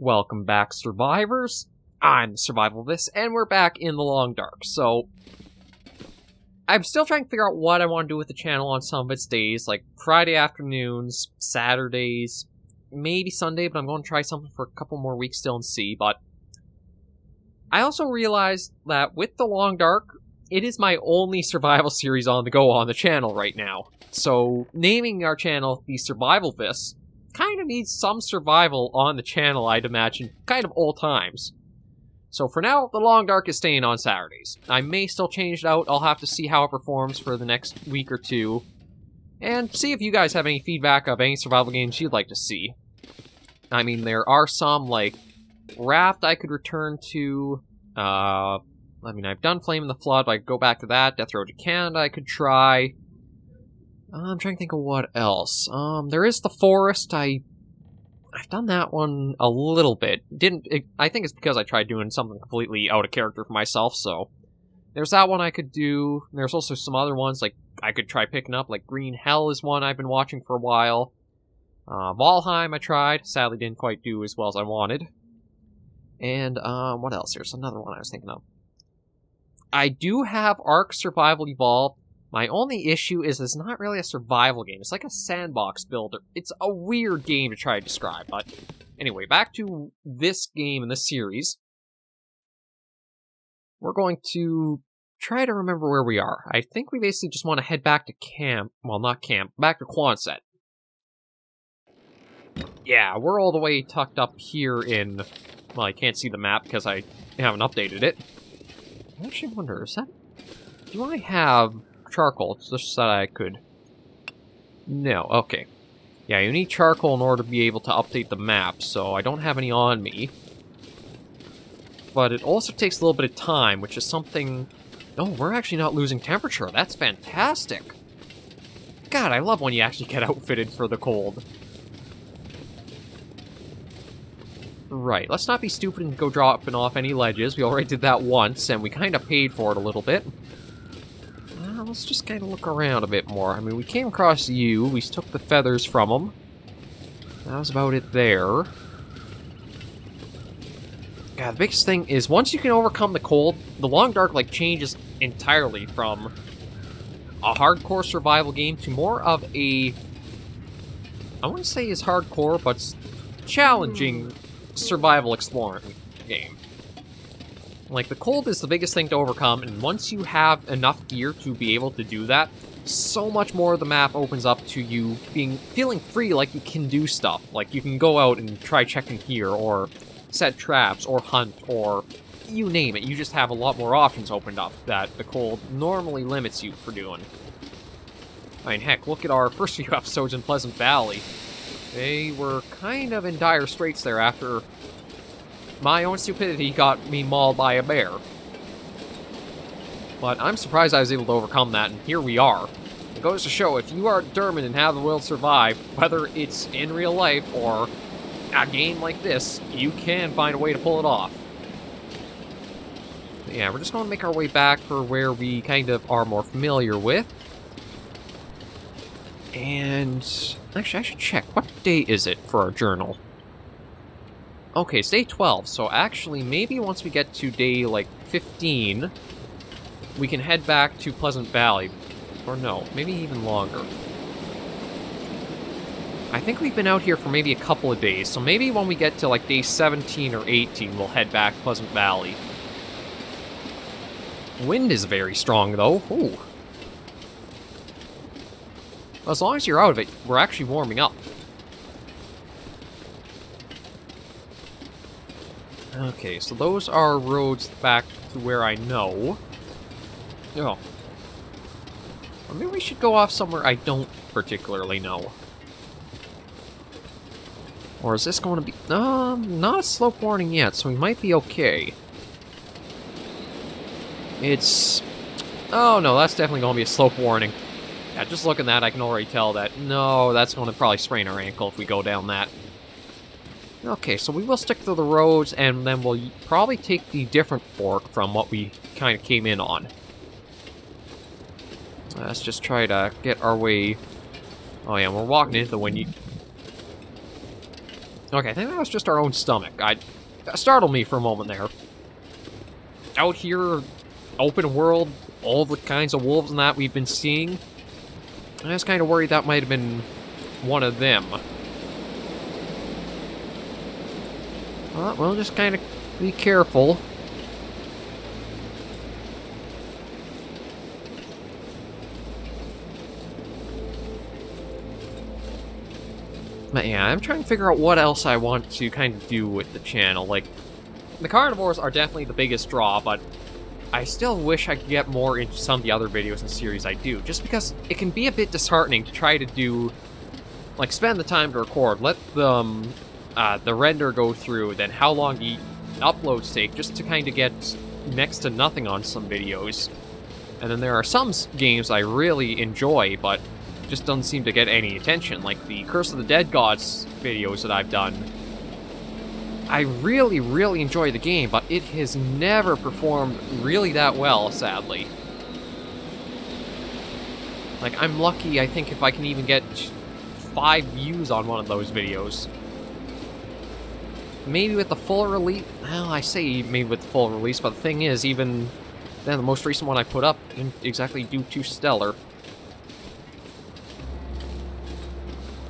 Welcome back, survivors. I'm SurvivalVis, and we're back in the Long Dark. So, I'm still trying to figure out what I want to do with the channel on some of its days, like Friday afternoons, Saturdays, maybe Sunday, but I'm going to try something for a couple more weeks still and see. But I also realized that with the Long Dark, it is my only survival series on the go on the channel right now. So, naming our channel the SurvivalVis kind of needs some survival on the channel, I'd imagine, kind of old times. So for now, the Long Dark is staying on Saturdays. I may still change it out, I'll have to see how it performs for the next week or two, and see if you guys have any feedback of any survival games you'd like to see. I mean, there are some, like, Raft I could return to, I've done Flame in the Flood, but I could go back to that. Death Road to Canada I could try. I'm trying to think of what else. There is The Forest. I've done that one a little bit. I think it's because I tried doing something completely out of character for myself, so there's that one I could do. There's also some other ones, like, I could try picking up, like Green Hell is one I've been watching for a while. Valheim I tried. Sadly didn't quite do as well as I wanted. And, what else? There's another one I was thinking of. I do have Ark Survival Evolved. My only issue is it's not really a survival game. It's like a sandbox builder. It's a weird game to try to describe, but anyway, back to this game in this series. We're going to try to remember where we are. I think we basically just want to head back to camp. Well, not camp. Back to Quonset. Yeah, we're all the way tucked up here in... Well, I can't see the map because I haven't updated it. I actually wonder, is that... Do I have... charcoal, it's just that I could... No, okay. Yeah, you need charcoal in order to be able to update the map, so I don't have any on me. But it also takes a little bit of time, which is something... Oh, we're actually not losing temperature. That's fantastic. God, I love when you actually get outfitted for the cold. Right, let's not be stupid and go dropping off any ledges. We already did that once, and we kind of paid for it a little bit. Let's just kind of look around a bit more. I mean, we came across you, we took the feathers from them. That was about it there. God, the biggest thing is, once you can overcome the cold, the Long Dark, like, changes entirely from a hardcore survival game to more of a... I wouldn't say it's hardcore, but challenging survival exploring game. Like, the cold is the biggest thing to overcome, and once you have enough gear to be able to do that, so much more of the map opens up to you feeling free, like you can do stuff. Like, you can go out and try checking here, or set traps, or hunt, or you name it. You just have a lot more options opened up that the cold normally limits you for doing. I mean, heck, look at our first few episodes in Pleasant Valley. They were kind of in dire straits there after... my own stupidity got me mauled by a bear. But I'm surprised I was able to overcome that, and here we are. It goes to show, if you are determined and have the will to survive, whether it's in real life or a game like this, you can find a way to pull it off. But yeah, we're just going to make our way back for where we kind of are more familiar with. And... actually, I should check. What day is it for our journal? Okay, it's day 12, so actually, maybe once we get to day, like, 15, we can head back to Pleasant Valley. Or no, maybe even longer. I think we've been out here for maybe a couple of days, so maybe when we get to, like, day 17 or 18, we'll head back to Pleasant Valley. Wind is very strong, though. Ooh. As long as you're out of it, we're actually warming up. Okay, so those are roads back to where I know. Oh. Or maybe we should go off somewhere I don't particularly know. Or is this going to be... not a slope warning yet, so we might be okay. It's... oh no, that's definitely going to be a slope warning. Yeah, just looking at that, I can already tell that, no, that's going to probably sprain our ankle if we go down that. Okay, so we will stick to the roads, and then we'll probably take the different fork from what we kind of came in on. Let's just try to get our way... oh yeah, we're walking into the wind. Okay, I think that was just our own stomach. That startled me for a moment there. Out here, open world, all the kinds of wolves and that we've been seeing. I was kind of worried that might have been one of them. Well, we'll just kind of be careful. But yeah, I'm trying to figure out what else I want to kind of do with the channel. Like, the carnivores are definitely the biggest draw, but I still wish I could get more into some of the other videos and series I do, just because it can be a bit disheartening to try to do, like, spend the time to record, let the render go through, then how long the uploads take, just to kind of get next to nothing on some videos. And then there are some games I really enjoy, but just doesn't seem to get any attention, like the Curse of the Dead Gods videos that I've done. I really, really enjoy the game, but it has never performed really that well, sadly. Like, I'm lucky, I think, if I can even get 5 views on one of those videos. Maybe with the full release... Well, I say maybe with the full release, but the thing is, even then, the most recent one I put up didn't exactly do too stellar.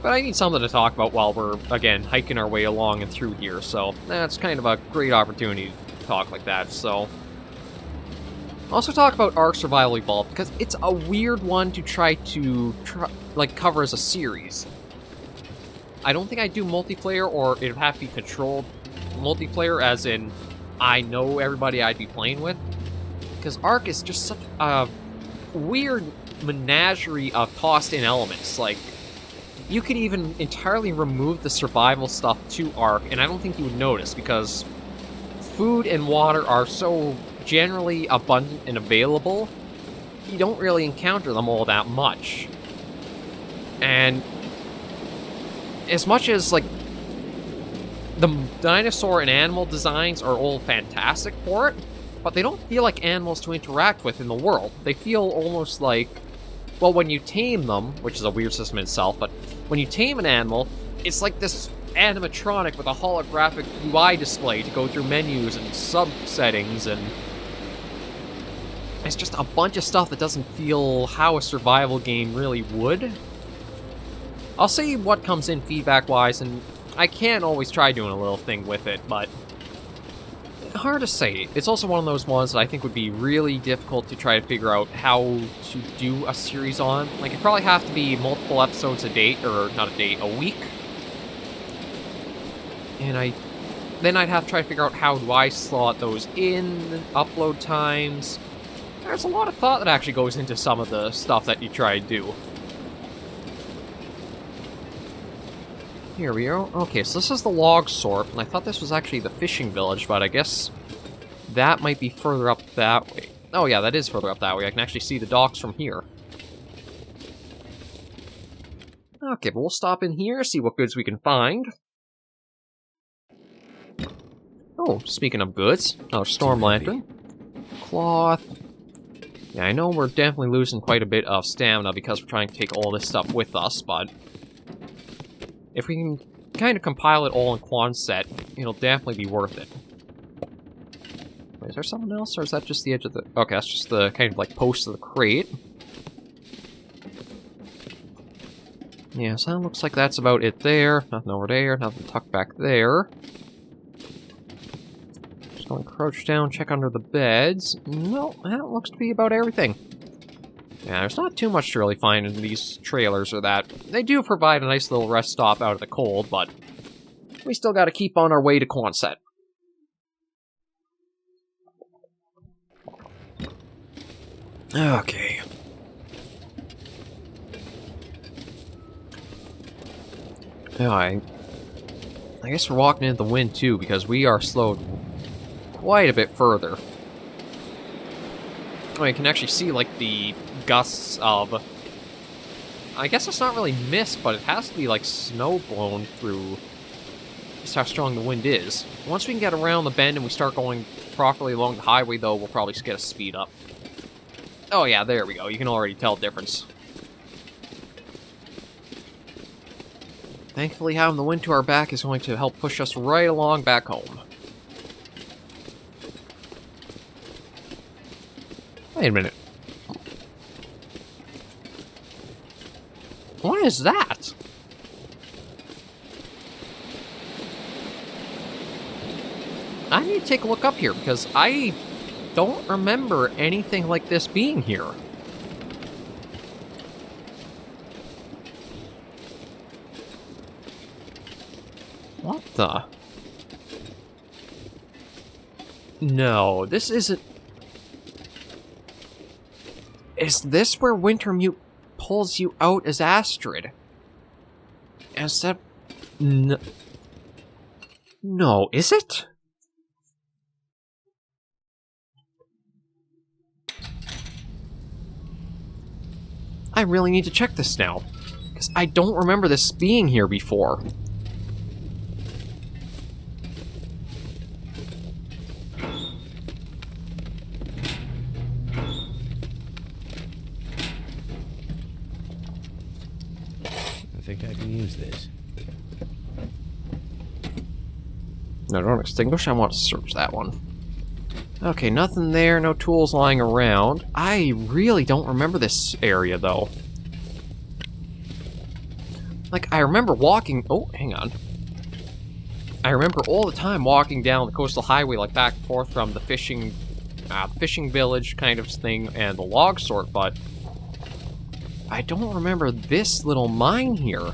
But I need something to talk about while we're, again, hiking our way along and through here, so that's kind of a great opportunity to talk like that, so... Also talk about Ark Survival Evolved, because it's a weird one to try to, cover as a series. I don't think I'd do multiplayer, or it'd have to be controlled multiplayer, as in, I know everybody I'd be playing with. Because Ark is just such a weird menagerie of tossed-in elements, like... You could even entirely remove the survival stuff to Ark, and I don't think you would notice, because food and water are so generally abundant and available, you don't really encounter them all that much. And as much as, like, the dinosaur and animal designs are all fantastic for it, but they don't feel like animals to interact with in the world. They feel almost like, well, when you tame them, which is a weird system in itself, but when you tame an animal, it's like this animatronic with a holographic UI display to go through menus and sub-settings, and it's just a bunch of stuff that doesn't feel how a survival game really would. I'll see what comes in feedback-wise, and I can always try doing a little thing with it, but hard to say. It's also one of those ones that I think would be really difficult to try to figure out how to do a series on. Like, it'd probably have to be multiple episodes a date, or not a date, a week. And then I'd have to try to figure out how do I slot those in, upload times. There's a lot of thought that actually goes into some of the stuff that you try to do. Here we go. Okay, so this is the log sort. I thought this was actually the fishing village, but I guess that might be further up that way. Oh yeah, that is further up that way. I can actually see the docks from here. Okay, but we'll stop in here, see what goods we can find. Oh, speaking of goods, another storm lantern. Cloth. Yeah, I know we're definitely losing quite a bit of stamina because we're trying to take all this stuff with us, but if we can kind of compile it all in Quonset, it'll definitely be worth it. Wait, is there something else, or is that just the edge of the... Okay, that's just the kind of, like, post of the crate. Yeah, so it looks like that's about it there. Nothing over there, nothing tucked back there. Just gonna crouch down, check under the beds. No, that looks to be about everything. Yeah, there's not too much to really find in these trailers or that. They do provide a nice little rest stop out of the cold, but we still gotta keep on our way to Quonset. Okay. Yeah, I guess we're walking into the wind too, because we are slowed quite a bit further. Oh, you can actually see, like, the gusts of... I guess it's not really mist, but it has to be, like, snow blown through. Just how strong the wind is. Once we can get around the bend and we start going properly along the highway, though, we'll probably just get a speed up. Oh yeah, there we go. You can already tell the difference. Thankfully, having the wind to our back is going to help push us right along back home. Wait a minute. What is that? I need to take a look up here, because I don't remember anything like this being here. What the? No, this isn't... Is this where Wintermute pulls you out as Astrid? Is that... No, is it? I really need to check this now, because I don't remember this being here before. I think I can use this. No, don't extinguish. I want to search that one. Okay, nothing there. No tools lying around. I really don't remember this area, though. Like, I remember walking... Oh, hang on. I remember all the time walking down the coastal highway, like, back and forth from the fishing village kind of thing and the log sort, but... I don't remember this little mine here.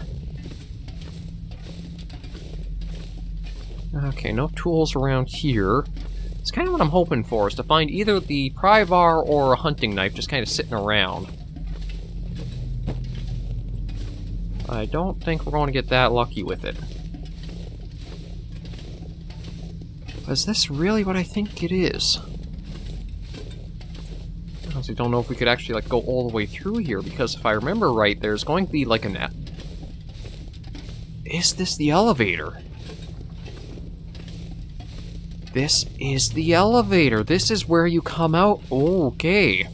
Okay, no tools around here. It's kind of what I'm hoping for, is to find either the pry bar or a hunting knife just kind of sitting around. I don't think we're going to get that lucky with it. Is this really what I think it is? I honestly don't know if we could actually, like, go all the way through here, because if I remember right, there's going to be, like, an... Is this the elevator? This is the elevator. This is where you come out. Okay.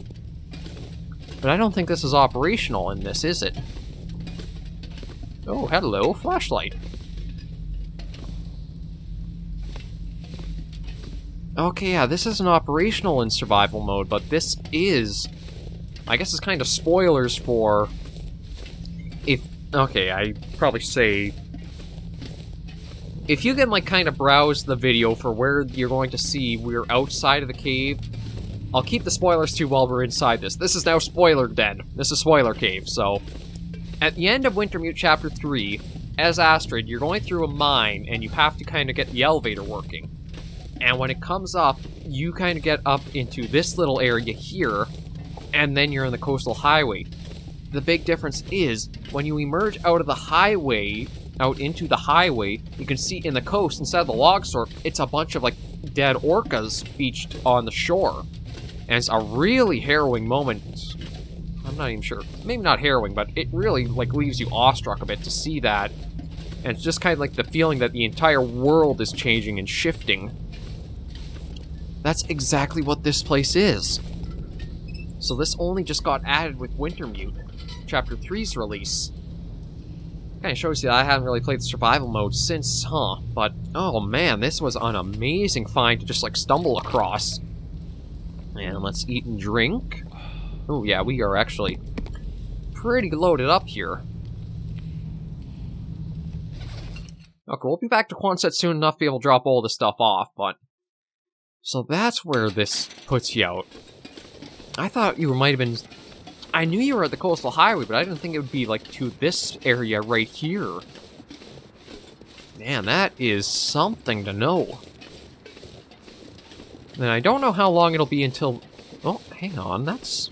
But I don't think this is operational in this, is it? Oh, hello, flashlight. Okay, yeah, this isn't operational in survival mode, but this is... I guess it's kind of spoilers for... If... Okay, I'd probably say... If you can, like, kind of browse the video for where you're going to see we're outside of the cave, I'll keep the spoilers too while we're inside this. This is now Spoiler Den. This is Spoiler Cave, so... At the end of Wintermute Chapter 3, as Astrid, you're going through a mine, and you have to kind of get the elevator working. And when it comes up, you kind of get up into this little area here, and then you're in the coastal highway. The big difference is, when you emerge out of the highway... out into the highway, you can see in the coast, instead of the log sort, it's a bunch of, like, dead orcas beached on the shore. And it's a really harrowing moment. I'm not even sure. Maybe not harrowing, but it really, like, leaves you awestruck a bit to see that. And it's just kind of like the feeling that the entire world is changing and shifting. That's exactly what this place is. So this only just got added with Wintermute, Chapter 3's release. Kind of shows you that I haven't really played the survival mode since, huh? But, oh man, this was an amazing find to just, like, stumble across. And let's eat and drink. Oh yeah, we are actually pretty loaded up here. Okay, we'll be back to Quonset soon enough to be able to drop all this stuff off, but... So that's where this puts you out. I thought you might have been... I knew you were at the coastal highway, but I didn't think it would be, like, to this area right here. Man, that is something to know. And I don't know how long it'll be until... Oh, hang on, that's...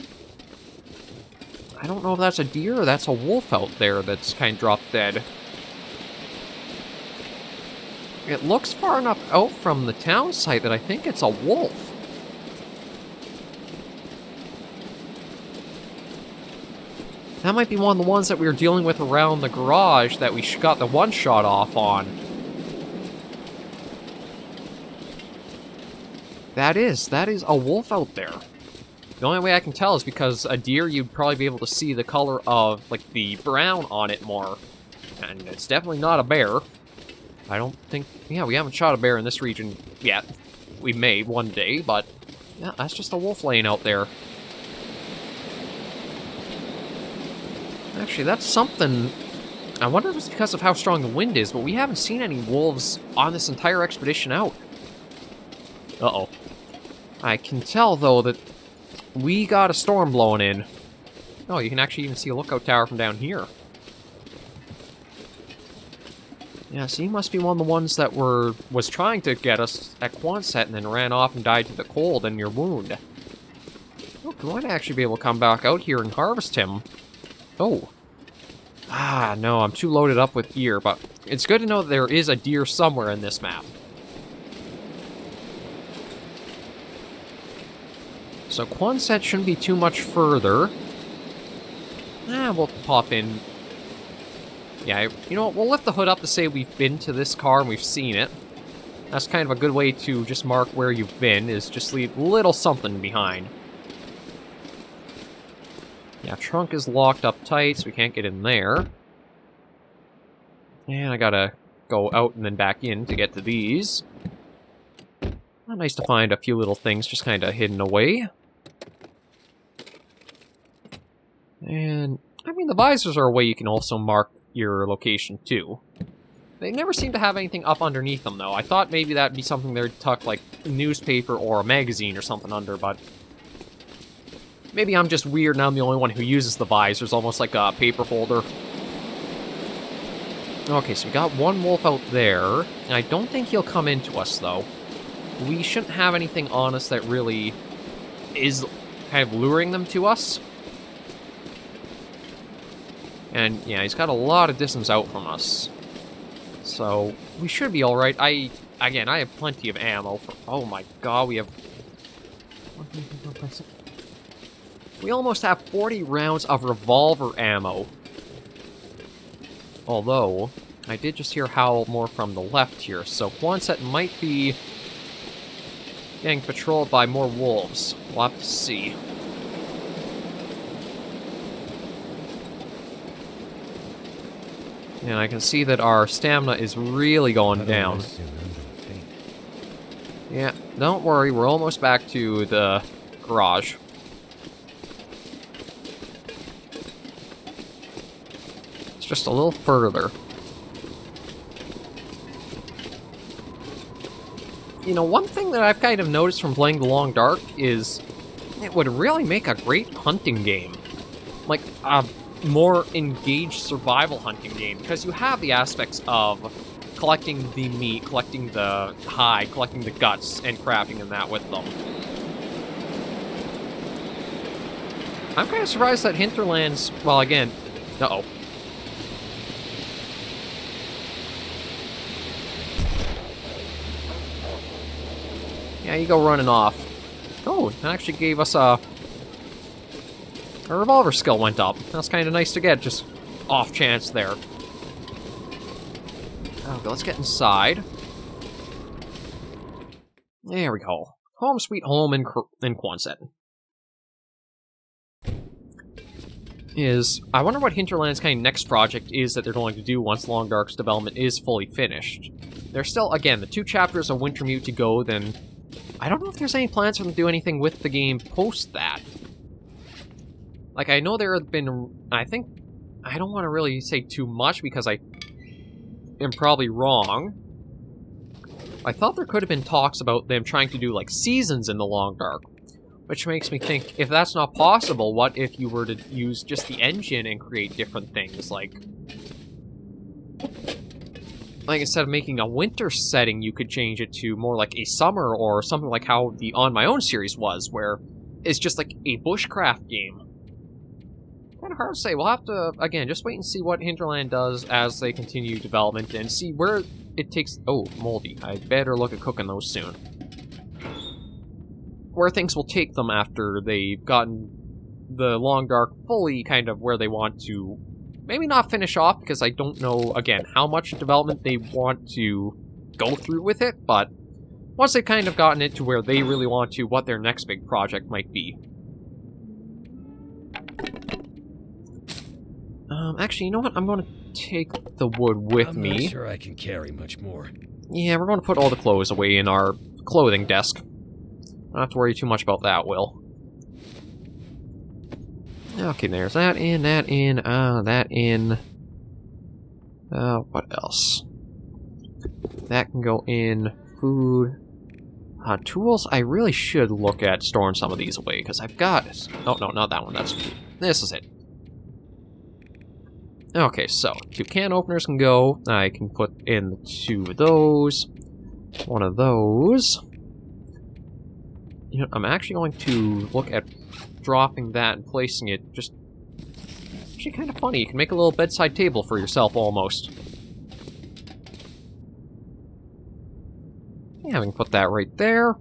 I don't know if that's a deer or that's a wolf out there that's kind of dropped dead. It looks far enough out from the town site that I think it's a wolf. That might be one of the ones that we were dealing with around the garage that we got the one-shot off on. That is a wolf out there. The only way I can tell is because a deer, you'd probably be able to see the color of, like, the brown on it more. And it's definitely not a bear. I don't think... Yeah, we haven't shot a bear in this region yet. We may one day, but... Yeah, that's just a wolf laying out there. Actually, that's something... I wonder if it's because of how strong the wind is, but we haven't seen any wolves on this entire expedition out. Uh-oh. I can tell, though, that we got a storm blowing in. Oh, you can actually even see a lookout tower from down here. Yeah, so you must be one of the ones that was trying to get us at Quonset and then ran off and died to the cold and your wound. Oh, we might actually be able to come back out here and harvest him. Oh. Ah, no, I'm too loaded up with gear, but it's good to know that there is a deer somewhere in this map. So Quonset shouldn't be too much further. We'll pop in. Yeah, you know what, we'll lift the hood up to say we've been to this car and we've seen it. That's kind of a good way to just mark where you've been, is just leave a little something behind. Yeah, trunk is locked up tight, so we can't get in there. And I gotta go out and then back in to get to these. Nice to find a few little things just kind of hidden away. And, I mean, the visors are a way you can also mark your location, too. They never seem to have anything up underneath them, though. I thought maybe that'd be something they'd tuck, like, a newspaper or a magazine or something under, but... Maybe I'm just weird and I'm the only one who uses the visors, almost like a paper holder. Okay, so we got one wolf out there. And I don't think he'll come into us, though. We shouldn't have anything on us that really is kind of luring them to us. And, yeah, he's got a lot of distance out from us. So, we should be alright. Again, I have plenty of ammo for... Oh my god, we have... We almost have 40 rounds of revolver ammo. Although, I did just hear howl more from the left here, so Quonset might be getting patrolled by more wolves. We'll have to see. And I can see that our stamina is really going down. Yeah, don't worry, we're almost back to the garage. It's just a little further. You know, one thing that I've kind of noticed from playing The Long Dark is it would really make a great hunting game. Like, a more engaged survival hunting game, because you have the aspects of collecting the meat, collecting the hide, collecting the guts, and crafting in that with them. I'm kind of surprised that Hinterlands, well, again, uh-oh. Yeah, you go running off. Oh, it actually gave us a revolver skill went up. That's kind of nice to get, just off chance there. Okay, let's get inside. There we go. Home sweet home in Quonset. I wonder what Hinterland's kind of next project is that they're going to do once Long Dark's development is fully finished. There's still, again, the 2 chapters of Wintermute to go, then I don't know if there's any plans for them to do anything with the game post that. Like, I know there have been, I don't want to really say too much because I am probably wrong. I thought there could have been talks about them trying to do, like, seasons in The Long Dark. Which makes me think, if that's not possible, what if you were to use just the engine and create different things, like instead of making a winter setting, you could change it to more like a summer or something like how the On My Own series was, where it's just like a bushcraft game. Kind of hard to say. We'll have to, again, just wait and see what Hinterland does as they continue development and see where it takes... Oh, moldy. I better look at cooking those soon. Where things will take them after they've gotten the Long Dark fully kind of where they want to... Maybe not finish off, because I don't know, again, how much development they want to go through with it, but once they've kind of gotten it to where they really want to, what their next big project might be. Actually, you know what? I'm going to take the wood with me. I'm not sure I can carry much more. Yeah, we're going to put all the clothes away in our clothing desk. Don't have to worry too much about that, Will. Okay, there's that in, that in. What else? That can go in. Food. Tools, I really should look at storing some of these away, because I've got... Oh, no, not that one. That's food. This is it. Okay, so 2 can openers can go. I can put in 2 of those. 1 of those. You know, I'm actually going to look at dropping that and placing it just... Actually kind of funny. You can make a little bedside table for yourself, almost. Yeah, we can put that right there.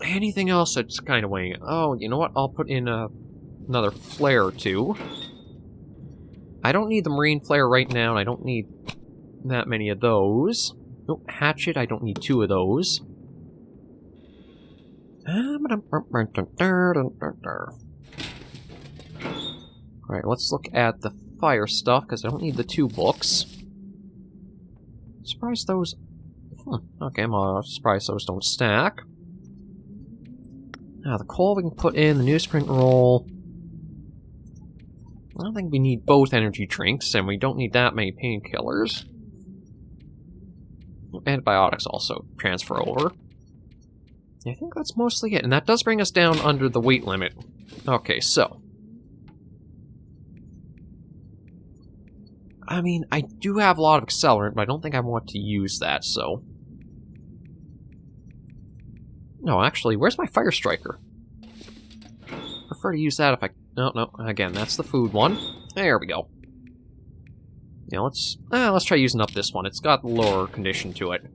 Anything else that's kind of weighing... Oh, you know what? I'll put in another flare or 2. I don't need the marine flare right now, and I don't need that many of those. Nope, hatchet, I don't need 2 of those. Alright, let's look at the fire stuff, because I don't need the 2 books. Surprised those... Okay, I'm surprised those don't stack. Now, the coal we can put in, the newsprint roll. I don't think we need both energy drinks, and we don't need that many painkillers. Antibiotics also transfer over. I think that's mostly it, and that does bring us down under the weight limit. Okay, so... I mean, I do have a lot of accelerant, but I don't think I want to use that, so... No, actually, where's my fire striker? Prefer to use that if I... No, again, that's the food one. There we go. Yeah, let's try using up this one. It's got lower condition to it.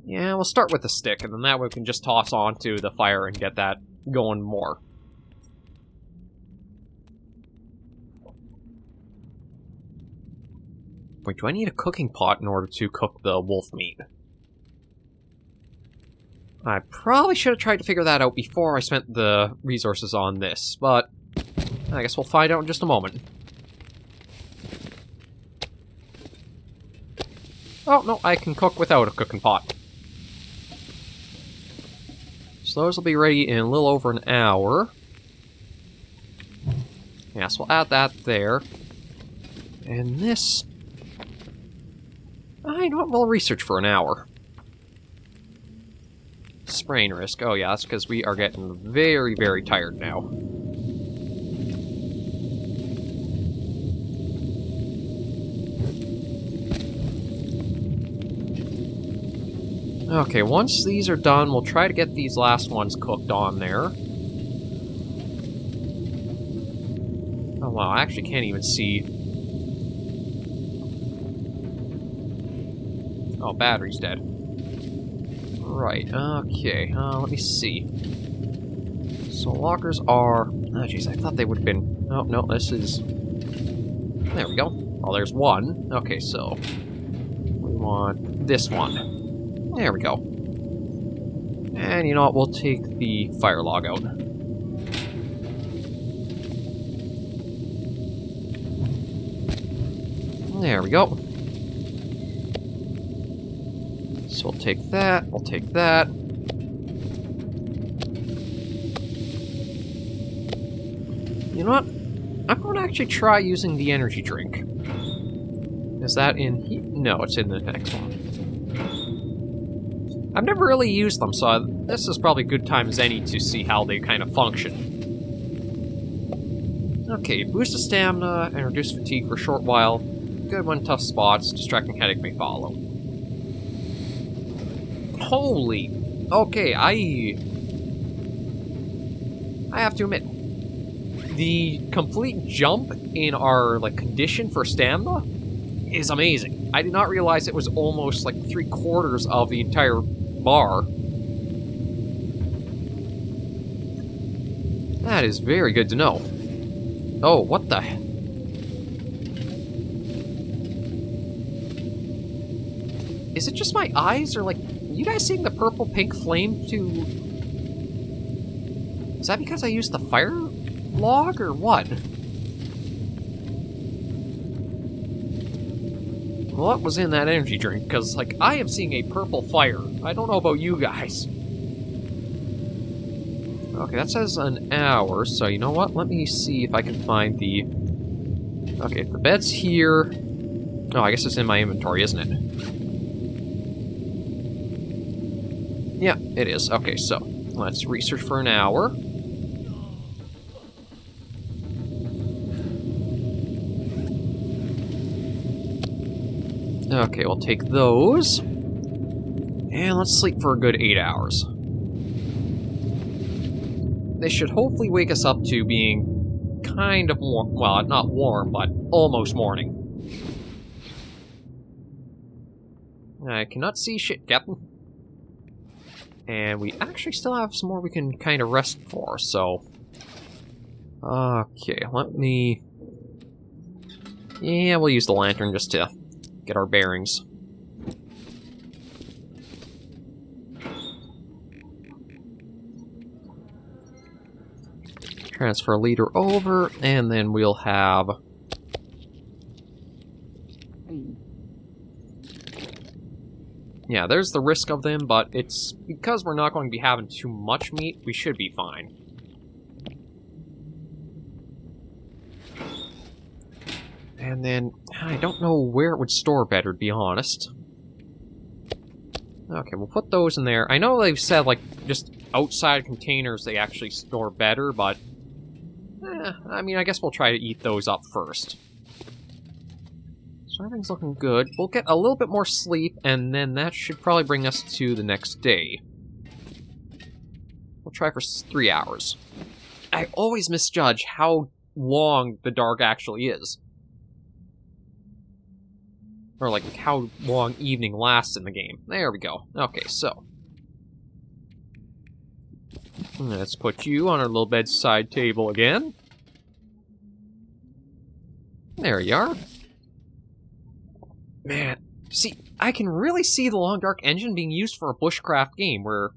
Yeah, we'll start with the stick, and then that way we can just toss onto the fire and get that going more. Wait, do I need a cooking pot in order to cook the wolf meat? I probably should have tried to figure that out before I spent the resources on this, but I guess we'll find out in just a moment. Oh, no, I can cook without a cooking pot. So those will be ready in a little over an hour. Yes, we'll add that there. And this... I know what, we'll research for an hour. Sprain risk. Oh yeah, that's because we are getting very, very tired now. Okay, once these are done, we'll try to get these last ones cooked on there. Oh wow, I actually can't even see. Oh, battery's dead. Right, okay, let me see. So lockers are... Oh jeez, I thought they would have been... Oh, no, this is... There we go. Oh, there's one. Okay, so... We want this one. There we go. And you know what, we'll take the fire log out. There we go. So we'll take that, we'll take that. You know what? I'm going to actually try using the energy drink. Is that in here? No, it's in the next one. I've never really used them, so this is probably a good time as any to see how they kind of function. Okay, boost the stamina and reduce fatigue for a short while. Good when tough spots, distracting headache may follow. Holy... Okay, I have to admit, the complete jump in our, like, condition for stamina is amazing. I did not realize it was almost, like, 3/4 of the entire bar. That is very good to know. Oh, what the... Is it just my eyes, or, like, you guys seeing the purple-pink flame to... Is that because I used the fire log, or what? What was in that energy drink? Because, like, I am seeing a purple fire. I don't know about you guys. Okay, that says an hour, so you know what? Let me see if I can find the... Okay, the bed's here. Oh, I guess it's in my inventory, isn't it? Yeah, it is. Okay, so let's research for an hour. Okay, we'll take those. And let's sleep for a good 8 hours. They should hopefully wake us up to being kind of warm. Well, not warm, but almost morning. I cannot see shit, Captain. And we actually still have some more we can kind of rest for, so... Okay, let me... Yeah, we'll use the lantern just to get our bearings. Transfer leader over, and then we'll have... Yeah, there's the risk of them, but it's because we're not going to be having too much meat, we should be fine. And then, I don't know where it would store better, to be honest. Okay, we'll put those in there. I know they've said, like, just outside containers they actually store better, but... I mean, I guess we'll try to eat those up first. So everything's looking good. We'll get a little bit more sleep, and then that should probably bring us to the next day. We'll try for 3 hours. I always misjudge how long the dark actually is. Or, like, how long evening lasts in the game. There we go. Okay, so. Let's put you on our little bedside table again. There you are. Man, see, I can really see the Long Dark engine being used for a bushcraft game, where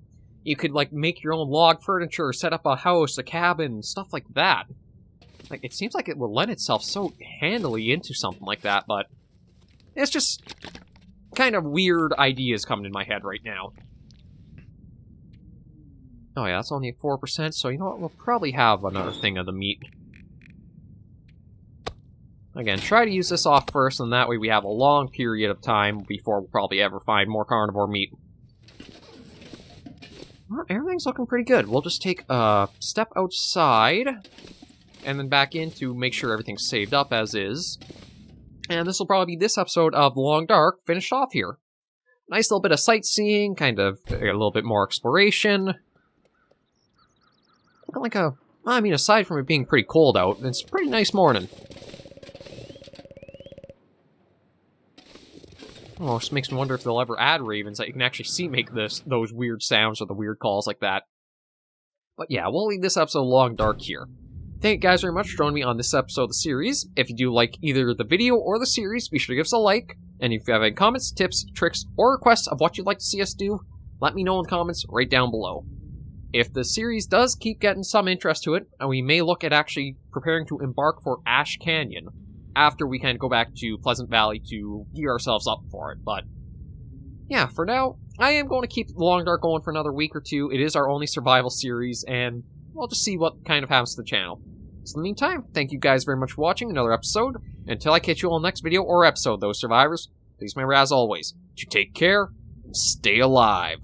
you could, like, make your own log furniture, set up a house, a cabin, stuff like that. Like, it seems like it would lend itself so handily into something like that, but... It's just kind of weird ideas coming in my head right now. Oh yeah, that's only at 4%, so you know what? We'll probably have another thing of the meat. Again, try to use this off first, and that way we have a long period of time before we'll probably ever find more carnivore meat. Well, everything's looking pretty good. We'll just take a step outside, and then back in to make sure everything's saved up as is. And this will probably be this episode of The Long Dark finished off here. Nice little bit of sightseeing, kind of a little bit more exploration. Looking like a... I mean, aside from it being pretty cold out, it's a pretty nice morning. Almost makes me wonder if they'll ever add ravens that you can actually see make those weird sounds or the weird calls like that. But yeah, we'll leave this episode of Long Dark here. Thank you guys very much for joining me on this episode of the series. If you do like either the video or the series, be sure to give us a like. And if you have any comments, tips, tricks, or requests of what you'd like to see us do, let me know in the comments right down below. If the series does keep getting some interest to it, we may look at actually preparing to embark for Ash Canyon after we can go back to Pleasant Valley to gear ourselves up for it. But yeah, for now, I am going to keep The Long Dark going for another week or two. It is our only survival series, and we'll just see what kind of happens to the channel. So in the meantime, thank you guys very much for watching another episode. Until I catch you on the next video or episode, those survivors, please remember, as always, to take care and stay alive.